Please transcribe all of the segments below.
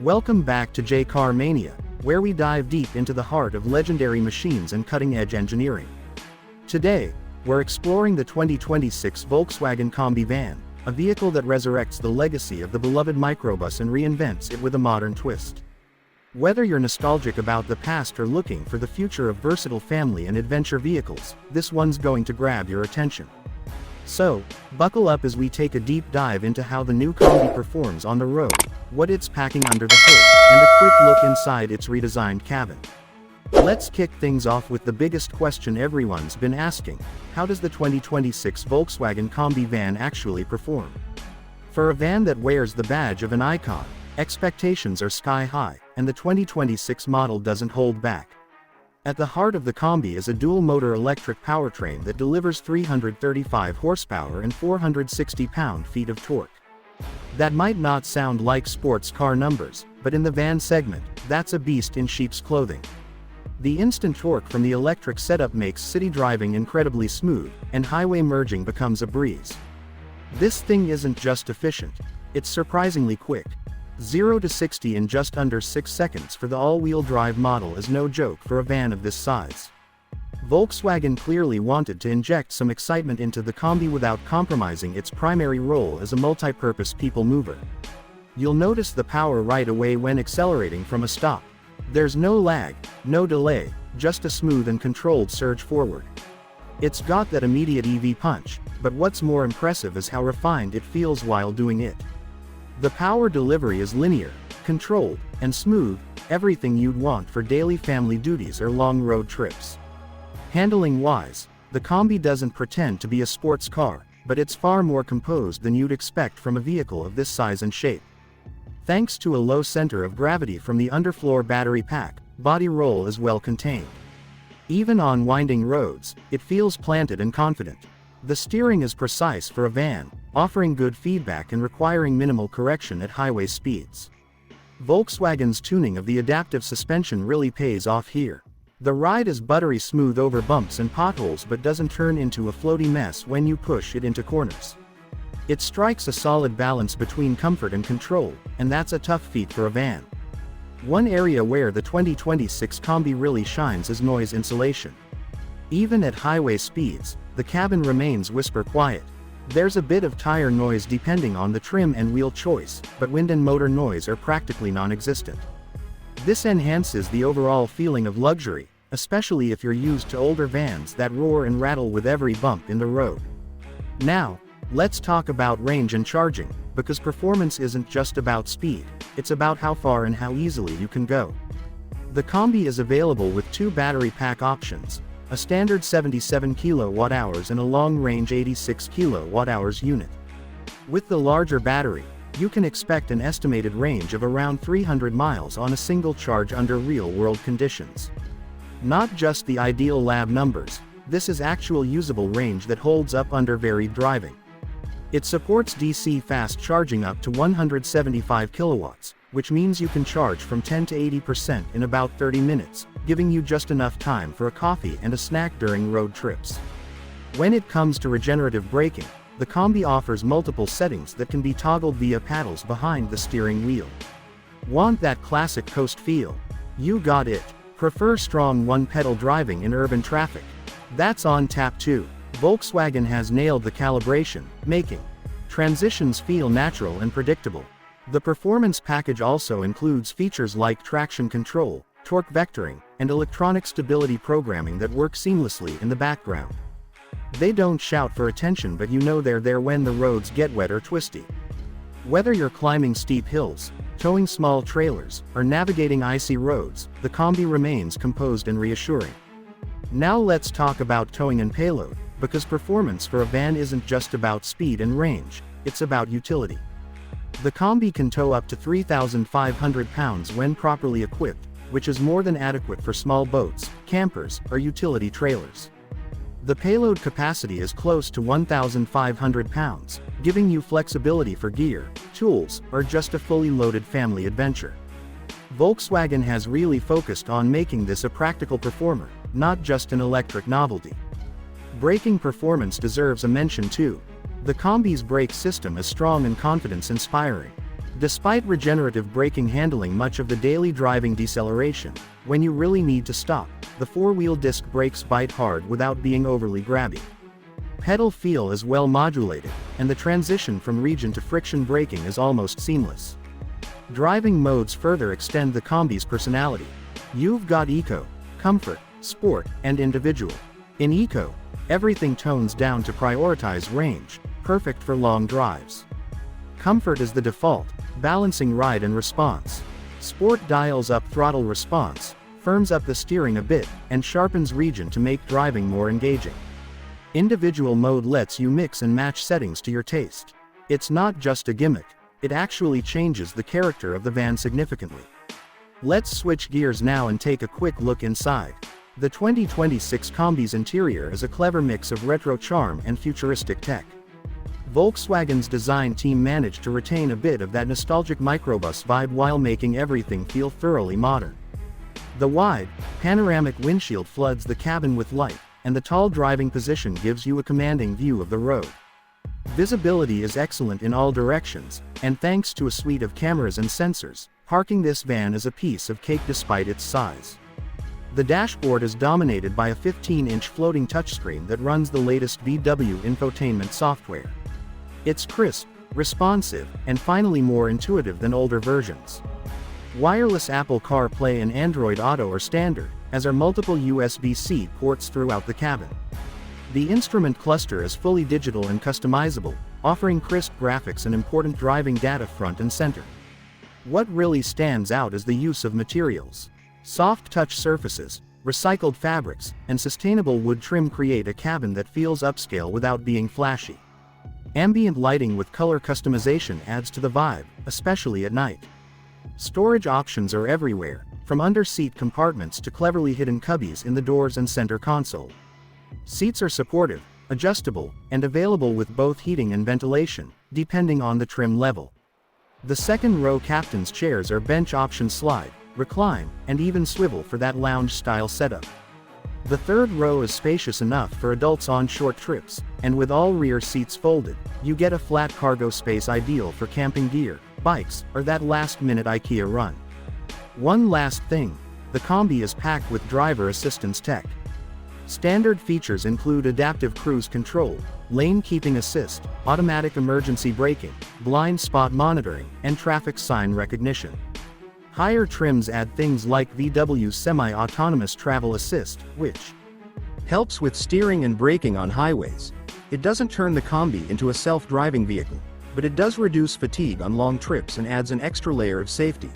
Welcome back to J Car Mania, where we dive deep into the heart of legendary machines and cutting-edge engineering. Today, we're exploring the 2026 Volkswagen Kombi van, a vehicle that resurrects the legacy of the beloved microbus and reinvents it with a modern twist. Whether you're nostalgic about the past or looking for the future of versatile family and adventure vehicles, this one's going to grab your attention. So, buckle up as we take a deep dive into how the new Kombi performs on the road, what it's packing under the hood, and a quick look inside its redesigned cabin. Let's kick things off with the biggest question everyone's been asking: how does the 2026 Volkswagen Kombi van actually perform? For a van that wears the badge of an icon, expectations are sky high, and the 2026 model doesn't hold back. At the heart of the Kombi is a dual-motor electric powertrain that delivers 335 horsepower and 460 pound-feet of torque. That might not sound like sports car numbers, but in the van segment, that's a beast in sheep's clothing. The instant torque from the electric setup makes city driving incredibly smooth, and highway merging becomes a breeze. This thing isn't just efficient, it's surprisingly quick. 0 to 60 in just under 6 seconds for the all-wheel drive model is no joke for a van of this size. Volkswagen clearly wanted to inject some excitement into the Kombi without compromising its primary role as a multi-purpose people mover. You'll notice the power right away when accelerating from a stop. There's no lag, no delay, just a smooth and controlled surge forward. It's got that immediate EV punch, but what's more impressive is how refined it feels while doing it. The power delivery is linear, controlled, and smooth, everything you'd want for daily family duties or long road trips. Handling-wise, the Kombi doesn't pretend to be a sports car, but it's far more composed than you'd expect from a vehicle of this size and shape. Thanks to a low center of gravity from the underfloor battery pack, body roll is well contained. Even on winding roads, it feels planted and confident. The steering is precise for a van, offering good feedback and requiring minimal correction at highway speeds. Volkswagen's tuning of the adaptive suspension really pays off here. The ride is buttery smooth over bumps and potholes but doesn't turn into a floaty mess when you push it into corners. It strikes a solid balance between comfort and control, and that's a tough feat for a van. One area where the 2026 Kombi really shines is noise insulation. Even at highway speeds, the cabin remains whisper quiet. There's a bit of tire noise depending on the trim and wheel choice, but wind and motor noise are practically non-existent. This enhances the overall feeling of luxury, especially if you're used to older vans that roar and rattle with every bump in the road. Now, let's talk about range and charging, because performance isn't just about speed, it's about how far and how easily you can go. The Kombi is available with two battery pack options, a standard 77 kWh and a long-range 86 kWh unit. With the larger battery, you can expect an estimated range of around 300 miles on a single charge under real-world conditions. Not just the ideal lab numbers, this is actual usable range that holds up under varied driving. It supports DC fast charging up to 175 kilowatts, which means you can charge from 10 to 80% in about 30 minutes, giving you just enough time for a coffee and a snack during road trips. When it comes to regenerative braking, the Kombi offers multiple settings that can be toggled via paddles behind the steering wheel. Want that classic coast feel? You got it. Prefer strong one-pedal driving in urban traffic? That's on tap too. Volkswagen has nailed the calibration, making transitions feel natural and predictable. The performance package also includes features like traction control, torque vectoring, and electronic stability programming that work seamlessly in the background. They don't shout for attention, but you know they're there when the roads get wet or twisty. Whether you're climbing steep hills, towing small trailers, or navigating icy roads, the Kombi remains composed and reassuring. Now let's talk about towing and payload, because performance for a van isn't just about speed and range, it's about utility. The Kombi can tow up to 3,500 pounds when properly equipped, which is more than adequate for small boats, campers, or utility trailers. The payload capacity is close to 1,500 pounds, giving you flexibility for gear, tools, or just a fully loaded family adventure. Volkswagen has really focused on making this a practical performer, not just an electric novelty. Braking performance deserves a mention too. The Kombi's brake system is strong and confidence-inspiring. Despite regenerative braking handling much of the daily driving deceleration, when you really need to stop, the four-wheel disc brakes bite hard without being overly grabby. Pedal feel is well modulated, and the transition from region to friction braking is almost seamless. Driving modes further extend the Kombi's personality. You've got Eco, Comfort, Sport, and Individual. In Eco, everything tones down to prioritize range, perfect for long drives. Comfort is the default, balancing ride and response. Sport dials up throttle response, firms up the steering a bit, and sharpens region to make driving more engaging. Individual mode lets you mix and match settings to your taste. It's not just a gimmick, it actually changes the character of the van significantly. Let's switch gears now and take a quick look inside. The 2026 Kombi's interior is a clever mix of retro charm and futuristic tech. Volkswagen's design team managed to retain a bit of that nostalgic microbus vibe while making everything feel thoroughly modern. The wide, panoramic windshield floods the cabin with light, and the tall driving position gives you a commanding view of the road. Visibility is excellent in all directions, and thanks to a suite of cameras and sensors, parking this van is a piece of cake despite its size. The dashboard is dominated by a 15-inch floating touchscreen that runs the latest VW infotainment software. It's crisp, responsive, and finally more intuitive than older versions. Wireless Apple CarPlay and Android Auto are standard, as are multiple USB-C ports throughout the cabin. The instrument cluster is fully digital and customizable, offering crisp graphics and important driving data front and center. What really stands out is the use of materials. Soft touch surfaces, recycled fabrics, and sustainable wood trim create a cabin that feels upscale without being flashy. Ambient lighting with color customization adds to the vibe, especially at night. Storage options are everywhere, from under-seat compartments to cleverly hidden cubbies in the doors and center console. Seats are supportive, adjustable, and available with both heating and ventilation, depending on the trim level. The second-row captain's chairs are bench option slide, recline, and even swivel for that lounge-style setup. The third row is spacious enough for adults on short trips, and with all rear seats folded, you get a flat cargo space ideal for camping gear, bikes, or that last-minute IKEA run. One last thing, the Kombi is packed with driver assistance tech. Standard features include adaptive cruise control, lane keeping assist, automatic emergency braking, blind spot monitoring, and traffic sign recognition. Higher trims add things like VW's semi-autonomous travel assist, which helps with steering and braking on highways. It doesn't turn the Kombi into a self-driving vehicle, but it does reduce fatigue on long trips and adds an extra layer of safety.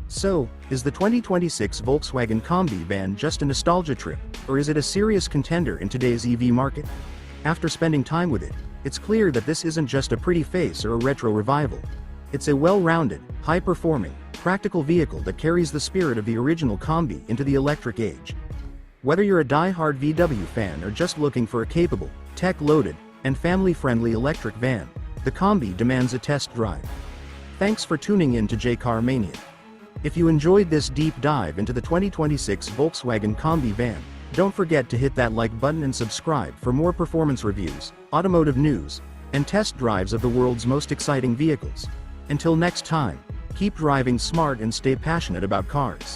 So, is the 2026 Volkswagen Kombi van just a nostalgia trip, or is it a serious contender in today's EV market? After spending time with it, it's clear that this isn't just a pretty face or a retro revival. It's a well-rounded, high-performing, practical vehicle that carries the spirit of the original Kombi into the electric age. Whether you're a die-hard VW fan or just looking for a capable, tech-loaded, and family-friendly electric van, the Kombi demands a test drive. Thanks for tuning in to J Car Mania. If you enjoyed this deep dive into the 2026 Volkswagen Kombi van, don't forget to hit that like button and subscribe for more performance reviews, automotive news, and test drives of the world's most exciting vehicles. Until next time, keep driving smart and stay passionate about cars.